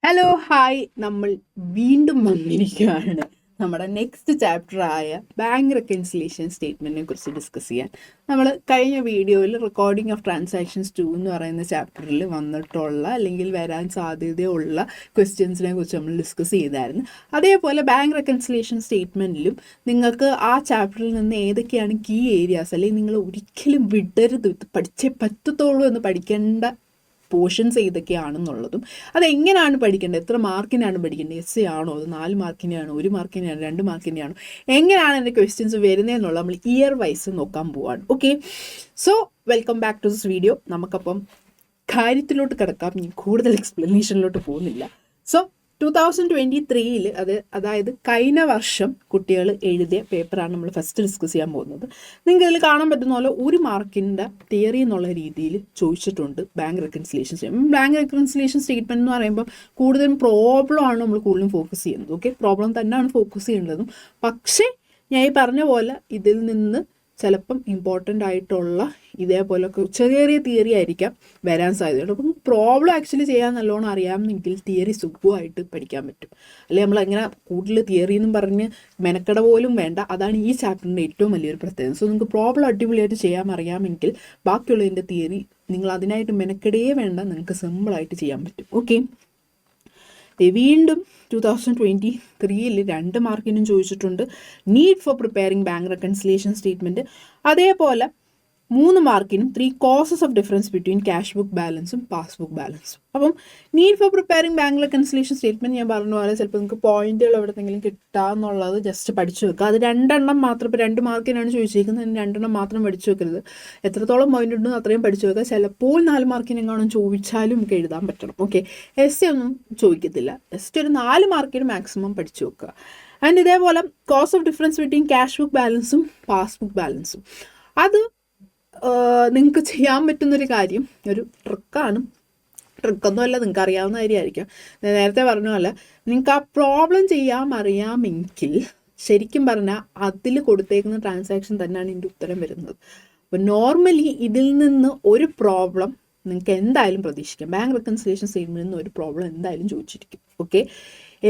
Hello hi, നമ്മൾ വീണ്ടും വന്നിരിക്കുകയാണ് നമ്മുടെ നെക്സ്റ്റ് ചാപ്റ്ററായ ബാങ്ക് റെക്കൺസിലേഷൻ സ്റ്റേറ്റ്മെൻറ്റിനെ കുറിച്ച് ഡിസ്കസ് ചെയ്യാൻ. നമ്മൾ കഴിഞ്ഞ വീഡിയോയിൽ റെക്കോർഡിംഗ് ഓഫ് ട്രാൻസാക്ഷൻസ് 2 എന്ന് പറയുന്ന ചാപ്റ്ററിൽ വന്നിട്ടുള്ള അല്ലെങ്കിൽ വരാൻ സാധ്യതയുള്ള ക്വസ്റ്റ്യൻസിനെ കുറിച്ച് നമ്മൾ ഡിസ്കസ് ചെയ്തായിരുന്നു. അതേപോലെ ബാങ്ക് റെക്കൺസിലേഷൻ സ്റ്റേറ്റ്മെൻറ്റിലും നിങ്ങൾക്ക് ആ ചാപ്റ്ററിൽ നിന്ന് ഏതൊക്കെയാണ് കീ ഏരിയാസ്, അല്ലെങ്കിൽ നിങ്ങൾ ഒരിക്കലും വിടരുത്, പഠിച്ചേ പറ്റത്തുള്ളൂ എന്ന് പഠിക്കേണ്ട പോർഷൻസ് ഏതൊക്കെയാണെന്നുള്ളതും അതെങ്ങനെയാണ് പഠിക്കേണ്ടത്, എത്ര മാർക്കിനാണ് പഠിക്കേണ്ടത്, എസ് എ ആണോ, അത് 4 മാർക്കിനെയാണോ, 1 മാർക്കിനെയാണോ, 2 മാർക്കിനെയാണോ, എങ്ങനെയാണ് എൻ്റെ ക്വസ്റ്റ്യൻസ് വരുന്നതെന്നുള്ള നമ്മൾ ഇയർ വൈസ് നോക്കാൻ പോവാണ്. Okay, so welcome back to this video. നമുക്കപ്പം കാര്യത്തിലോട്ട് കിടക്കാം, ഞാൻ കൂടുതൽ എക്സ്പ്ലനേഷനിലോട്ട് പോകുന്നില്ല. സോ 2023 അതായത് കഴിഞ്ഞ വർഷം കുട്ടികൾ എഴുതിയ പേപ്പറാണ് നമ്മൾ ഫസ്റ്റ് ഡിസ്കസ് ചെയ്യാൻ പോകുന്നത്. നിങ്ങൾക്ക് ഇതിൽ കാണാൻ പറ്റുന്ന പോലെ 1 മാർക്കിൻ്റെ തിയറി എന്നുള്ള രീതിയിൽ ചോദിച്ചിട്ടുണ്ട് bank reconciliation statement. Bank reconciliation statement എന്ന് പറയുമ്പോൾ കൂടുതലും പ്രോബ്ലമാണ് നമ്മൾ കൂടുതലും ഫോക്കസ് ചെയ്യുന്നത്. ഓക്കെ, പ്രോബ്ലം തന്നെയാണ് ഫോക്കസ് ചെയ്യേണ്ടതും. പക്ഷേ ഞാൻ ഈ പറഞ്ഞ പോലെ ഇതിൽ നിന്ന് ചിലപ്പം ഇമ്പോർട്ടൻ്റ് ആയിട്ടുള്ള ഇതേപോലൊക്കെ ചെറിയ ചെറിയ തിയറി ആയിരിക്കാം വരാൻ സാധ്യതയുണ്ട്. അപ്പം പ്രോബ്ലം ആക്ച്വലി ചെയ്യാൻ നല്ലോണം അറിയാമെങ്കിൽ തിയറി സുഖമായിട്ട് പഠിക്കാൻ പറ്റും. അല്ലെങ്കിൽ നമ്മൾ അങ്ങനെ കൂടുതൽ തിയറി എന്നും പറഞ്ഞ് മെനക്കെട പോലും വേണ്ട. അതാണ് ഈ ചാപ്റ്ററിൻ്റെ ഏറ്റവും വലിയൊരു പ്രത്യേകത. സോ നിങ്ങൾക്ക് പ്രോബ്ലം അടിപൊളിയായിട്ട് ചെയ്യാൻ അറിയാമെങ്കിൽ ബാക്കിയുള്ളതിൻ്റെ തിയറി നിങ്ങൾ അതിനായിട്ട് മെനക്കെടേ വേണ്ട, നിങ്ങൾക്ക് സിമ്പിളായിട്ട് ചെയ്യാൻ പറ്റും. ഓക്കെ, വീണ്ടും 2023 2 മാർക്കിനും ചോദിച്ചിട്ടുണ്ട് need for preparing bank reconciliation statement. അതേപോലെ 3 മാർക്കിനും 3 causes of difference between cash book ബാലൻസും പാസ്ബുക്ക് ബാലൻസും. അപ്പം need for preparing bank reconciliation statement ഞാൻ പറഞ്ഞ പോലെ ചിലപ്പോൾ നിങ്ങൾക്ക് പോയിന്റുകൾ എവിടെയെങ്കിലും കിട്ടാമെന്നുള്ളത് ജസ്റ്റ് പഠിച്ചു വെക്കുക. അത് 2 എണ്ണം മാത്രം, ഇപ്പോൾ 2 മാർക്കിനാണ് ചോദിച്ചിരിക്കുന്നത്, 2 എണ്ണം മാത്രം പഠിച്ചു വെക്കരുത്. എത്രത്തോളം പോയിന്റ് ഉണ്ടോ അത്രയും പഠിച്ചു വെക്കുക. ചിലപ്പോൾ 4 മാർക്കിനെങ്ങാനും ചോദിച്ചാലും നമുക്ക് എഴുതാൻ പറ്റണം. ഓക്കെ, എസ് ഒന്നും ചോദിക്കത്തില്ല, ജസ്റ്റ് ഒരു 4 മാർക്കിന് മാക്സിമം പഠിച്ചു വെക്കുക. ആൻഡ് ഇതേപോലെ cause of difference between cash book ബാലൻസും പാസ്ബുക്ക് ബാലൻസും, അത് നിങ്ങൾക്ക് ചെയ്യാൻ പറ്റുന്നൊരു കാര്യം, ഒരു ട്രിക്കാണ്. ട്രിക്കൊന്നുമല്ല, നിങ്ങൾക്ക് അറിയാവുന്ന കാര്യമായിരിക്കും. നേരത്തെ പറഞ്ഞ പോലെ നിങ്ങൾക്ക് ആ പ്രോബ്ലം ചെയ്യാൻ അറിയാമെങ്കിൽ ശരിക്കും പറഞ്ഞാൽ അതിൽ കൊടുത്തേക്കുന്ന ട്രാൻസാക്ഷൻ തന്നെയാണ് ഇതിൻ്റെ ഉത്തരം വരുന്നത്. അപ്പോൾ നോർമലി ഇതിൽ നിന്ന് ഒരു പ്രോബ്ലം നിങ്ങൾക്ക് എന്തായാലും പ്രതീക്ഷിക്കാം. ബാങ്ക് റെക്കൺസിലേഷൻ സ്റ്റേറ്റ്മെൻറ്റിൽ നിന്ന് ഒരു പ്രോബ്ലം എന്തായാലും ചോദിച്ചിരിക്കും. ഓക്കെ,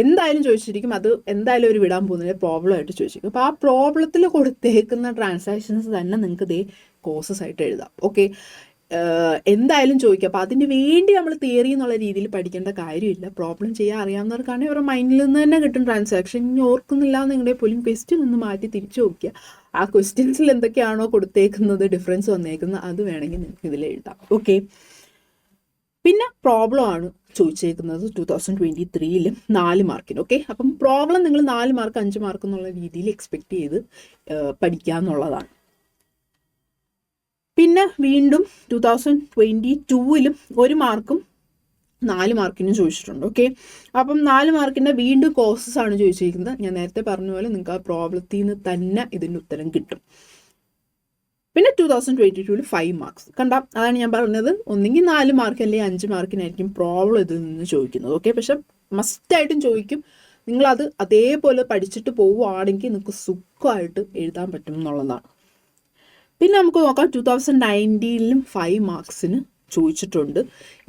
എന്തായാലും ചോദിച്ചിരിക്കും. അത് എന്തായാലും ഒരു വിടാൻ പോകുന്നതിന് പ്രോബ്ലമായിട്ട് ചോദിച്ചിരിക്കും. അപ്പോൾ ആ പ്രോബ്ലത്തിൽ കൊടുത്തേക്കുന്ന ട്രാൻസാക്ഷൻസ് തന്നെ നിങ്ങൾക്ക് ഇതേ കോസസ് ആയിട്ട് എഴുതാം. ഓക്കെ, എന്തായാലും ചോദിക്കാം. അപ്പോൾ അതിന് വേണ്ടി നമ്മൾ തിയറി എന്നുള്ള രീതിയിൽ പഠിക്കേണ്ട കാര്യമില്ല. പ്രോബ്ലം ചെയ്യാൻ അറിയാവുന്നവർക്കാണെങ്കിൽ അവരുടെ മൈൻഡിൽ നിന്ന് തന്നെ കിട്ടും ട്രാൻസാക്ഷൻ. ഇനി ഓർക്കുന്നില്ല എന്നുണ്ടെങ്കിൽ പോലും ക്വസ്റ്റ്യൻ ഒന്ന് മാറ്റി തിരിച്ചു നോക്കിയാൽ ആ ക്വസ്റ്റ്യൻസിൽ എന്തൊക്കെയാണോ കൊടുത്തേക്കുന്നത്, ഡിഫറൻസ് വന്നേക്കുന്നത്, അത് വേണമെങ്കിൽ നിങ്ങൾക്ക് ഇതിൽ എഴുതാം. ഓക്കെ, പിന്നെ പ്രോബ്ലം ആണ് ചോദിച്ചേക്കുന്നത് 2023 4 മാർക്കിന്. ഓക്കെ, അപ്പം പ്രോബ്ലം നിങ്ങൾ 4 മാർക്ക് 5 മാർക്ക് എന്നുള്ള രീതിയിൽ എക്സ്പെക്ട് ചെയ്ത് പഠിക്കുക എന്നുള്ളതാണ്. പിന്നെ വീണ്ടും 2022 1 മാർക്കും 4 മാർക്കിനും ചോദിച്ചിട്ടുണ്ട്. ഓക്കെ, അപ്പം 4 മാർക്കിൻ്റെ വീണ്ടും കോസസ് ആണ് ചോദിച്ചിരിക്കുന്നത്. ഞാൻ നേരത്തെ പറഞ്ഞ പോലെ നിങ്ങൾക്ക് ആ പ്രോബ്ലത്തിൽ നിന്ന് തന്നെ ഇതിൻ്റെ ഉത്തരം കിട്ടും. പിന്നെ 2022 5 മാർക്സ് കണ്ട, അതാണ് ഞാൻ പറഞ്ഞത്, ഒന്നെങ്കിൽ 4 മാർക്ക് അല്ലെങ്കിൽ 5 മാർക്കിനായിരിക്കും പ്രോബ്ലം ഇതിൽ നിന്ന് ചോദിക്കുന്നത്. ഓക്കെ, പക്ഷെ മസ്റ്റായിട്ടും ചോദിക്കും. നിങ്ങളത് അതേപോലെ പഠിച്ചിട്ട് പോവുകയാണെങ്കിൽ നിങ്ങൾക്ക് സുഖമായിട്ട് എഴുതാൻ പറ്റും എന്നുള്ളതാണ്. പിന്നെ നമുക്ക് നോക്കാം 2019 5 മാർക്സിന് ചോദിച്ചിട്ടുണ്ട്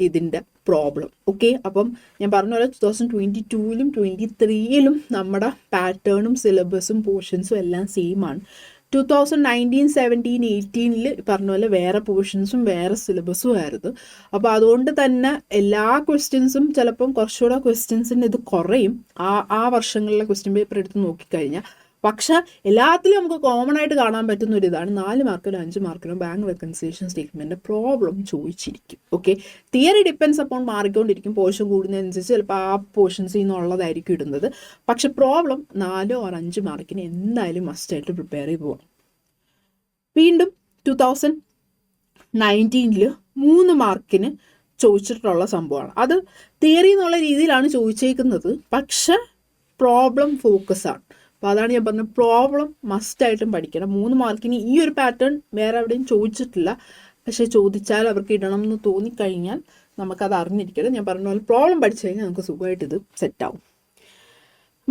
ഇതിൻ്റെ പ്രോബ്ലം. ഓക്കെ, അപ്പം ഞാൻ പറഞ്ഞ പോലെ 2022 23 നമ്മുടെ പാറ്റേണും സിലബസും പോർഷൻസും എല്ലാം സെയിം ആണ്. 2019 17 18 പറഞ്ഞ പോലെ വേറെ പോർഷൻസും വേറെ സിലബസും ആയിരുന്നു. അപ്പോൾ അതുകൊണ്ട് തന്നെ എല്ലാ ക്വസ്റ്റ്യൻസും ചിലപ്പം കുറച്ചുകൂടെ ക്വസ്റ്റ്യൻസിൻ്റെ ഇത് കുറയും ആ വർഷങ്ങളിലെ ക്വസ്റ്റ്യൻ പേപ്പർ എടുത്ത് നോക്കിക്കഴിഞ്ഞാൽ. പക്ഷേ എല്ലാത്തിലും നമുക്ക് കോമൺ ആയിട്ട് കാണാൻ പറ്റുന്ന ഒരു ഇതാണ് 4 മാർക്കിനോ 5 മാർക്കിനോ ബാങ്ക് റെക്കൺസിലേഷൻ സ്റ്റേറ്റ്മെൻറ്റ് പ്രോബ്ലം ചോദിച്ചിരിക്കും. ഓക്കെ, തിയറി ഡിപ്പെൻസ് അപ്പോൾ മാറിക്കൊണ്ടിരിക്കും. പോർഷൻ കൂടുന്നതനുസരിച്ച് ചിലപ്പോൾ ആ പോർഷൻസിൽ നിന്നുള്ളതായിരിക്കും ഇടുന്നത്. പക്ഷെ പ്രോബ്ലം 4 or 5 മാർക്കിന് എന്തായാലും മസ്റ്റായിട്ട് പ്രിപ്പയർ ചെയ്ത് പോകണം. വീണ്ടും 2019 3 മാർക്കിന് ചോദിച്ചിട്ടുള്ള സംഭവമാണ്. അത് തിയറി എന്നുള്ള രീതിയിലാണ് ചോദിച്ചേക്കുന്നത്, പക്ഷെ പ്രോബ്ലം ഫോക്കസ് ആണ്. അപ്പോൾ അതാണ് ഞാൻ പറഞ്ഞത്, പ്രോബ്ലം മസ്റ്റായിട്ടും പഠിക്കണം. 3 മാർക്കിന് ഈ ഒരു പാറ്റേൺ വേറെ എവിടെയും ചോദിച്ചിട്ടില്ല. പക്ഷേ ചോദിച്ചാൽ അവർക്ക് ഇടണം എന്ന് തോന്നിക്കഴിഞ്ഞാൽ നമുക്കത് അറിഞ്ഞിരിക്കണം. ഞാൻ പറഞ്ഞ പോലെ പ്രോബ്ലം പഠിച്ചു കഴിഞ്ഞാൽ നമുക്ക് സുഖമായിട്ട് ഇത് സെറ്റാവും.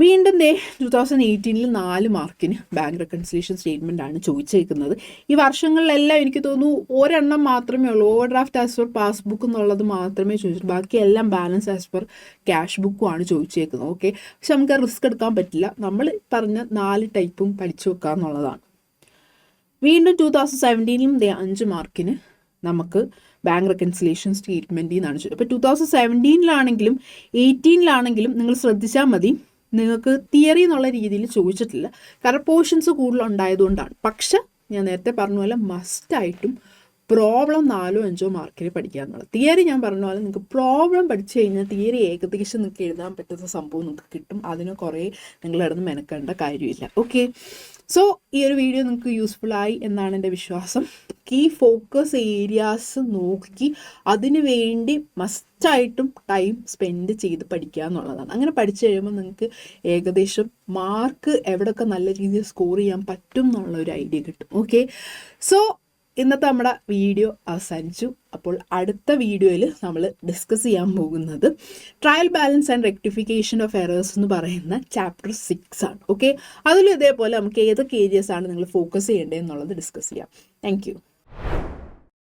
വീണ്ടും 2018 4 മാർക്കിന് ബാങ്ക് റെക്കൺസിലേഷൻ സ്റ്റേറ്റ്മെൻ്റ് ആണ് ചോദിച്ചേക്കുന്നത്. ഈ വർഷങ്ങളിലെല്ലാം എനിക്ക് തോന്നുന്നു ഒരെണ്ണം മാത്രമേ ഉള്ളൂ, over draft as per passbook എന്നുള്ളത് മാത്രമേ ചോദിച്ചിട്ടുള്ളൂ. ബാക്കിയെല്ലാം ബാലൻസ് ആസ് പെർ ക്യാഷ് ബുക്കും ആണ് ചോദിച്ചേക്കുന്നത്. ഓക്കെ, പക്ഷെ നമുക്ക് റിസ്ക് എടുക്കാൻ പറ്റില്ല. നമ്മൾ പറഞ്ഞ 4 ടൈപ്പും പഠിച്ചു വെക്കുക എന്നുള്ളതാണ്. വീണ്ടും 2017 5 മാർക്കിന് നമുക്ക് ബാങ്ക് റെക്കൺസിലേഷൻ സ്റ്റേറ്റ്മെൻറ്റിൽ നിന്നാണ് ചോദിച്ചത്. അപ്പോൾ 2017 18 നിങ്ങൾ ശ്രദ്ധിച്ചാൽ മതി, നിങ്ങൾക്ക് തിയറി എന്നുള്ള രീതിയിൽ ചോദിച്ചിട്ടില്ല, കാരണം പോർഷൻസ് കൂടുതലുണ്ടായതുകൊണ്ടാണ്. പക്ഷെ ഞാൻ നേരത്തെ പറഞ്ഞ പോലെ മസ്റ്റായിട്ടും പ്രോബ്ലം 4-5 മാർക്കിന് പഠിക്കുക എന്നുള്ളത്. തിയറി ഞാൻ പറഞ്ഞ പോലെ നിങ്ങൾക്ക് പ്രോബ്ലം പഠിച്ചു കഴിഞ്ഞാൽ തിയറി ഏകദേശം നിങ്ങൾക്ക് എഴുതാൻ പറ്റുന്ന സംഭവം നിങ്ങൾക്ക് കിട്ടും. അതിന് കുറേ നിങ്ങൾ കിടന്ന് മെനക്കേണ്ട കാര്യമില്ല. ഓക്കെ, സോ ഈ ഒരു വീഡിയോ നിങ്ങൾക്ക് യൂസ്ഫുള്ളായി എന്നാണ് എൻ്റെ വിശ്വാസം. കീ ഫോക്കസ് ഏരിയാസ് നോക്കി അതിന് വേണ്ടി മസ്റ്റായിട്ടും ടൈം സ്പെൻഡ് ചെയ്ത് പഠിക്കുക എന്നുള്ളതാണ്. അങ്ങനെ പഠിച്ചു കഴിയുമ്പോൾ നിങ്ങൾക്ക് ഏകദേശം മാർക്ക് എവിടെയൊക്കെ നല്ല രീതിയിൽ സ്കോർ ചെയ്യാൻ പറ്റും എന്നുള്ള ഒരു ഐഡിയ കിട്ടും. ഓക്കെ, സോ ഇന്നത്തെ നമ്മുടെ വീഡിയോ അവസാനിച്ചു. അപ്പോൾ അടുത്ത വീഡിയോയിൽ നമ്മൾ ഡിസ്കസ് ചെയ്യാൻ പോകുന്നത് trial balance and rectification of errors എന്ന് പറയുന്ന ചാപ്റ്റർ 6 ആണ്. ഓക്കെ, അതിലും ഇതേപോലെ നമുക്ക് ഏതൊക്കെ ഏരിയസ് ആണ് നിങ്ങൾ ഫോക്കസ് ചെയ്യേണ്ടത് എന്നുള്ളത് ഡിസ്കസ് ചെയ്യാം. താങ്ക്